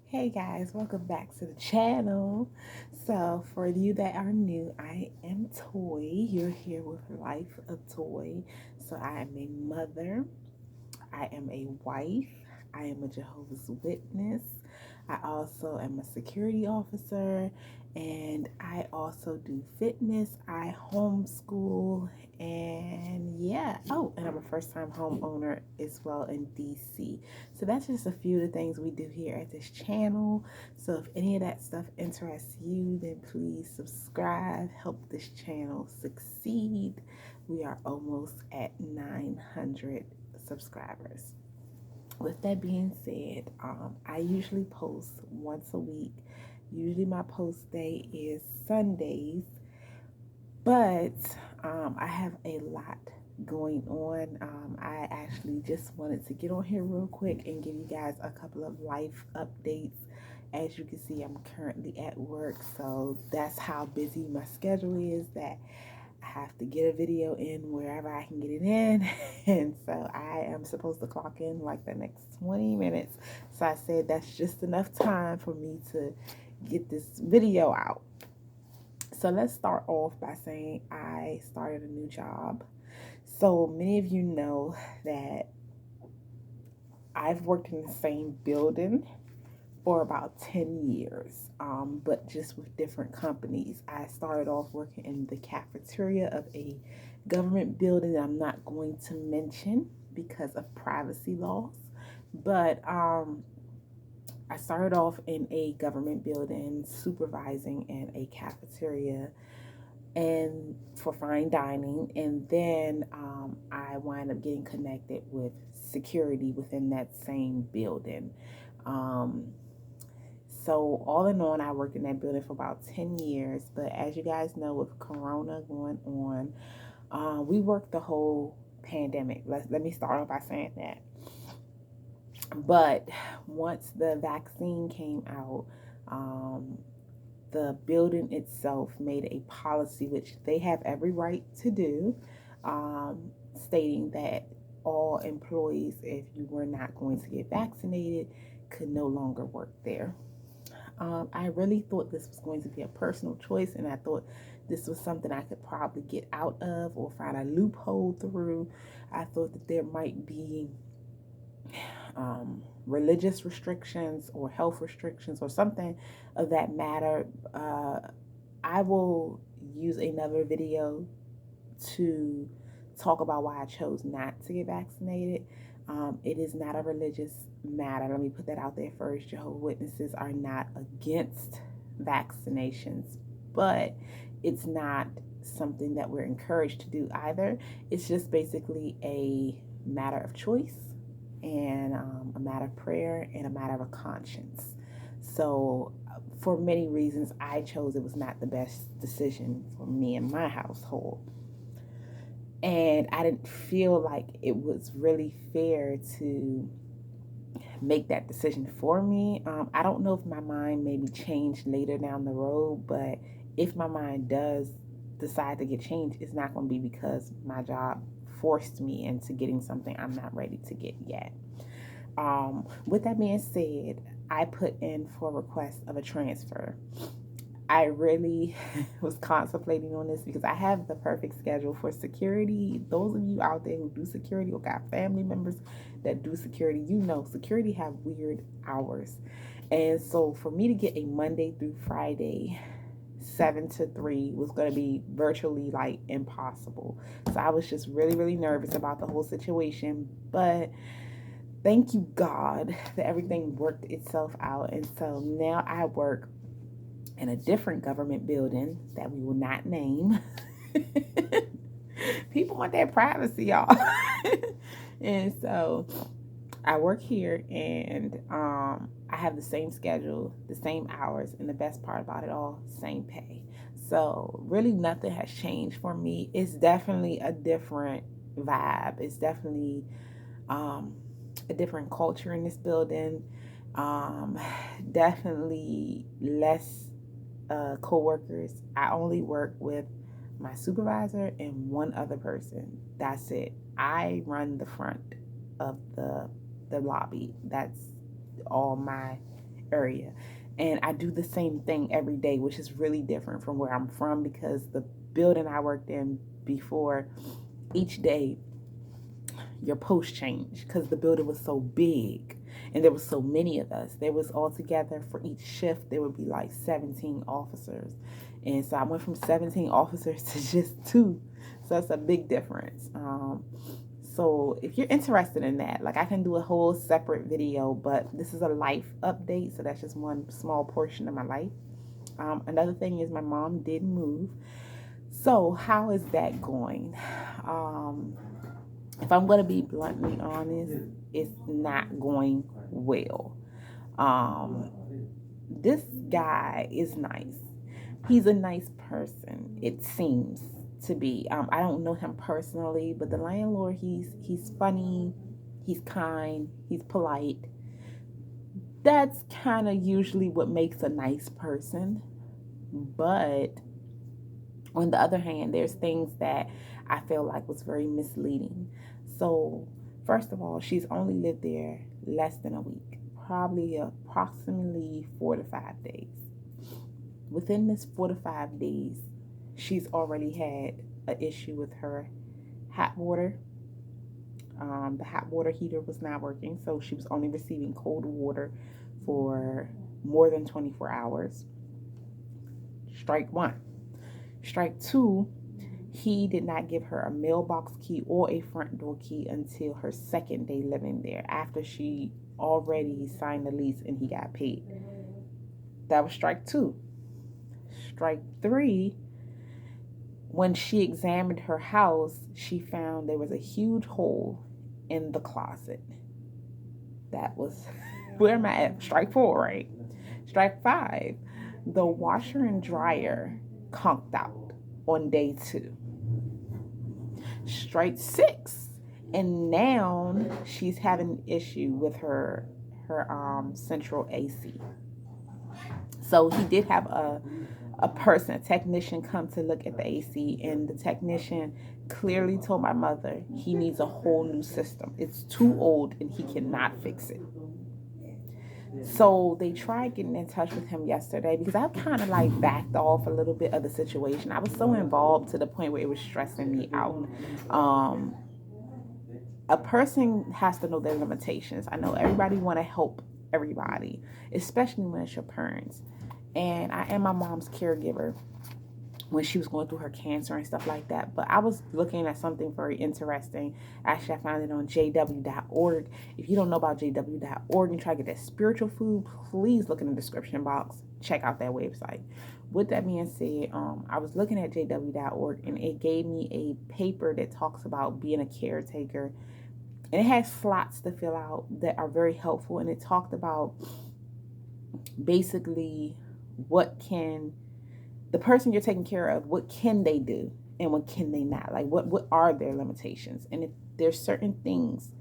Hey guys, welcome back to the channel. So, for you that are new, I am Toy. You're here with Life of Toy. So, I am a mother, I am a wife, I am a Jehovah's Witness, I also am a security officer, and I also do fitness. I homeschool, and yeah. Oh, and I'm a first time homeowner as well in DC. So that's just a few of the things we do here at this channel. So if any of that stuff interests you, then please subscribe, help this channel succeed. We are almost at 900 subscribers. With that being said, I usually post once a week. Usually my post day is Sundays, but I have a lot going on. I actually just wanted to get on here real quick and give you guys a couple of life updates. As you can see, I'm currently at work, so that's how busy my schedule is, that I have to get a video in wherever I can get it in. And so I am supposed to clock in like the next 20 minutes. So I said that's just enough time for me to get this video out. So let's start off by saying I started a new job. So many of you know that I've worked in the same building for about 10 years, but just with different companies. I started off working in the cafeteria of a government building that I'm not going to mention because of privacy laws. But I started off in a government building supervising in a cafeteria and for fine dining, and then I wind up getting connected with security within that same building. um, so all in all, I worked in that building for about 10 years. But as you guys know, with Corona going on, we worked the whole pandemic. Let me start off by saying that. But once the vaccine came out, um, the building itself made a policy, which they have every right to do, stating that all employees, if you were not going to get vaccinated, could no longer work there. I really thought this was going to be a personal choice, and I thought this was something I could probably get out of or find a loophole through. I thought that there might be religious restrictions or health restrictions or something of that matter. I will use another video to talk about why I chose not to get vaccinated. It is not a religious matter. Let me put that out there first. Jehovah's Witnesses are not against vaccinations, but it's not something that we're encouraged to do either. It's just basically a matter of choice and a matter of prayer and a matter of a conscience. So, for many reasons, I chose it was not the best decision for me and my household. And I didn't feel like it was really fair to make that decision for me. I don't know if my mind maybe changed later down the road, but if my mind does decide to get changed, it's not going to be because my job forced me into getting something I'm not ready to get yet. With that being said, I put in for a request of a transfer. I really was contemplating on this because I have the perfect schedule for security. Those of you out there who do security or got family members that do security, you know security have weird hours. And so for me to get a Monday through Friday 7 to 3 was going to be virtually like impossible. So I was just really, really nervous about the whole situation. But thank you, God, that everything worked itself out. And so now I work in a different government building that we will not name. People want that privacy, y'all. And so I work here, and I have the same schedule, the same hours, and the best part about it all, same pay. So really nothing has changed for me. It's definitely a different vibe. It's definitely a different culture in this building. Um, Definitely less co-workers. I only work with my supervisor and one other person. That's it. I run the front of the lobby. That's all my area. And I do the same thing every day, which is really different from where I'm from, because the building I worked in before, each day your post changed because the building was so big and there was so many of us. There was altogether for each shift there would be like 17 officers, and so I went from 17 officers to just two. So that's a big difference. So if you're interested in that, like, I can do a whole separate video, but this is a life update, so that's just one small portion of my life. Another thing is my mom did move. So how is that going? If I'm going to be bluntly honest, it's not going well. This guy is nice. He's a nice person, it seems to be. I don't know him personally, but the landlord, he's funny, he's kind, he's polite. That's kind of usually what makes a nice person. But on the other hand, there's things that I feel like was very misleading. So, first of all, she's only lived there less than a week, probably approximately 4 to 5 days. Within this 4 to 5 days, she's already had an issue with her hot water. The hot water heater was not working, so she was only receiving cold water for more than 24 hours. Strike one. Strike two, he did not give her a mailbox key or a front door key until her second day living there, after she already signed the lease and he got paid. That was strike two. Strike three, when she examined her house, she found there was a huge hole in the closet. That was, where am I at? Strike four, right? Strike five, the washer and dryer conked out on day two. Strike six, and now she's having an issue with her central AC. So he did have a person, a technician, come to look at the AC, and the technician clearly told my mother he needs a whole new system. It's too old and he cannot fix it. So they tried getting in touch with him yesterday, because I kind of like backed off a little bit of the situation. I was so involved to the point where it was stressing me out. A person has to know their limitations. I know everybody want to help everybody, especially when it's your parents. And I am my mom's caregiver when she was going through her cancer and stuff like that. But I was looking at something very interesting. Actually, I found it on jw.org. If you don't know about jw.org and try to get that spiritual food, please look in the description box. Check out that website. With that being said, I was looking at jw.org, and it gave me a paper that talks about being a caretaker. And it has slots to fill out that are very helpful. And it talked about basically what can the person you're taking care of, what can they do and what can they not? Like, what are their limitations? And if there's certain things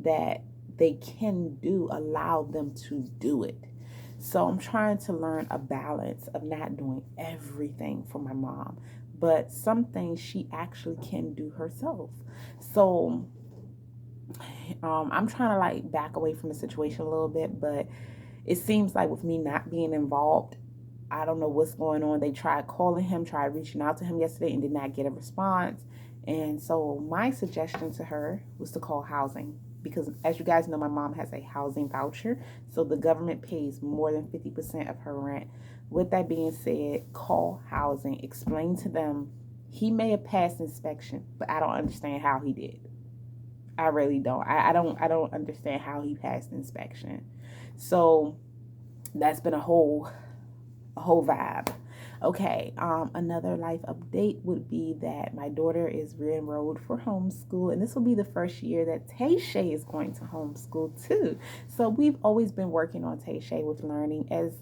that they can do, allow them to do it. So I'm trying to learn a balance of not doing everything for my mom, but some things she actually can do herself. So I'm trying to like back away from the situation a little bit, but it seems like with me not being involved, I don't know what's going on. They tried calling him, tried reaching out to him yesterday, and did not get a response. And so my suggestion to her was to call housing, because as you guys know, my mom has a housing voucher. So the government pays more than 50% of her rent. With that being said, call housing, explain to them he may have passed inspection, but I don't understand how he did. I really don't. I don't understand how he passed inspection. So that's been a whole vibe. Okay, another life update would be that my daughter is re-enrolled for homeschool, and this will be the first year that Tayshay is going to homeschool too. So we've always been working on Tayshay with learning. As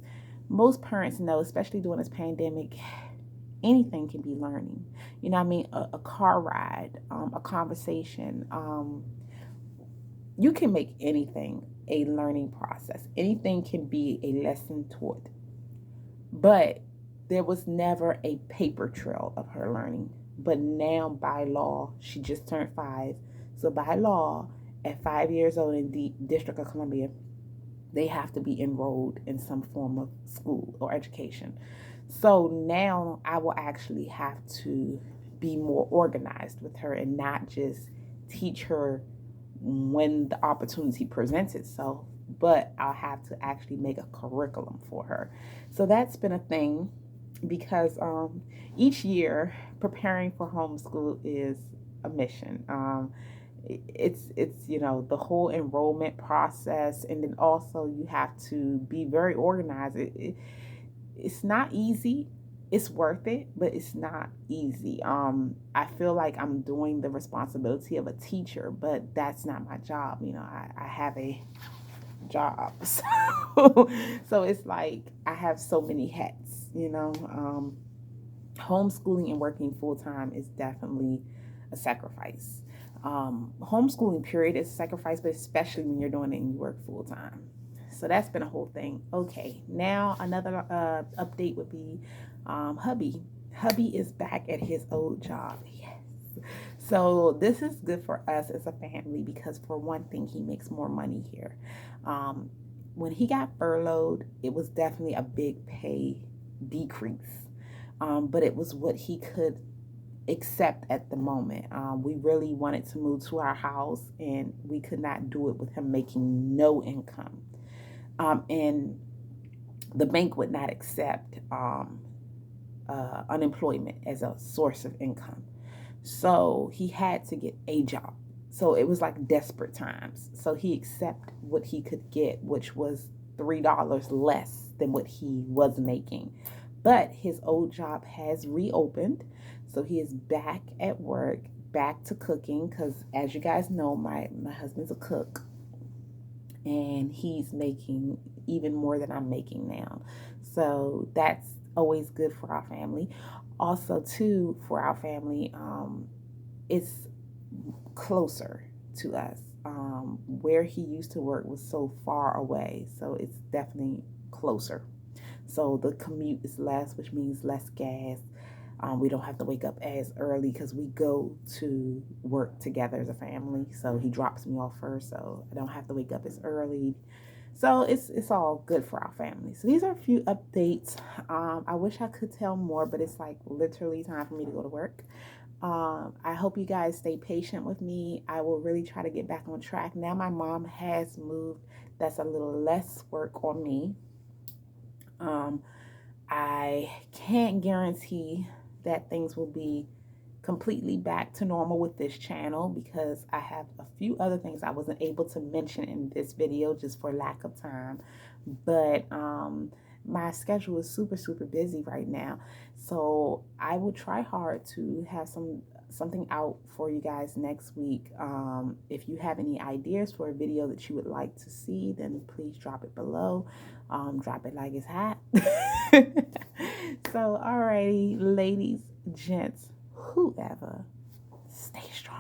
most parents know, especially during this pandemic, anything can be learning. You know what I mean? A car ride, a conversation. You can make anything a learning process. Anything can be a lesson taught. But there was never a paper trail of her learning. But now, by law, she just turned 5. So by law, at 5 years old in the District of Columbia, they have to be enrolled in some form of school or education. So now I will actually have to be more organized with her and not just teach her when the opportunity presents itself, but I'll have to actually make a curriculum for her. So that's been a thing because each year preparing for homeschool is a mission. It's the whole enrollment process, and then also you have to be very organized. It's not easy. It's worth it, but it's not easy. I feel like I'm doing the responsibility of a teacher, but that's not my job. I have a job. So it's like I have so many hats. Homeschooling and working full time is definitely a sacrifice. Homeschooling period is a sacrifice, but especially when you're doing it and you work full time. So that's been a whole thing. Okay, now another update would be hubby. Hubby is back at his old job. Yes. So this is good for us as a family because for one thing, he makes more money here. Um, when he got furloughed, it was definitely a big pay decrease, but it was what he could accept at the moment. We really wanted to move to our house, and we could not do it with him making no income. And the bank would not accept unemployment as a source of income. So he had to get a job. So it was like desperate times. So he accepted what he could get, which was $3 less than what he was making. But his old job has reopened. So he is back at work, back to cooking. Because as you guys know, my husband's a cook. And he's making even more than I'm making now. So that's always good for our family. Also, too, for our family, it's closer to us. Where he used to work was so far away, so it's definitely closer. So the commute is less, which means less gas. We don't have to wake up as early because we go to work together as a family. So he drops me off first, so I don't have to wake up as early. So it's all good for our family. So these are a few updates. I wish I could tell more, but it's like literally time for me to go to work. I hope you guys stay patient with me. I will really try to get back on track. Now my mom has moved. That's a little less work on me. I can't guarantee that things will be completely back to normal with this channel because I have a few other things I wasn't able to mention in this video just for lack of time. But my schedule is super busy right now, so I will try hard to have something out for you guys next week. If you have any ideas for a video that you would like to see, then please drop it below. Drop it like it's hot. So alrighty, ladies, gents, whoever, stay strong.